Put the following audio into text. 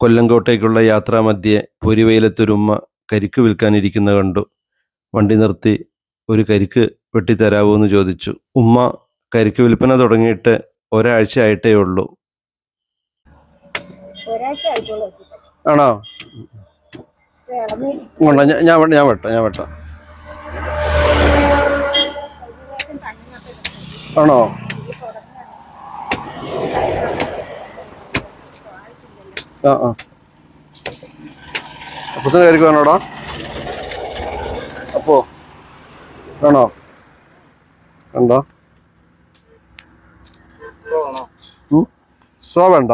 കൊല്ലങ്കോട്ടേക്കുള്ള യാത്രാമധ്യേ പൊരിവെയിലത്തൊരുമ്മ കരിക്ക് വിൽക്കാനിരിക്കുന്ന കണ്ടു. വണ്ടി നിർത്തി ഒരു കരിക്ക് വെട്ടിത്തരാവോ എന്ന് ചോദിച്ചു. ഉമ്മ കരിക്ക് വിൽപ്പന തുടങ്ങിയിട്ട് ഒരാഴ്ച ആയിട്ടേ ഉള്ളൂ. ആണോ? ഞാൻ വെട്ടാം. ആണോ? അപ്പൂസിന് കരിക്ക് വേണോടാ? അപ്പോ വേണോ? വേണ്ട. സോ വേണ്ട.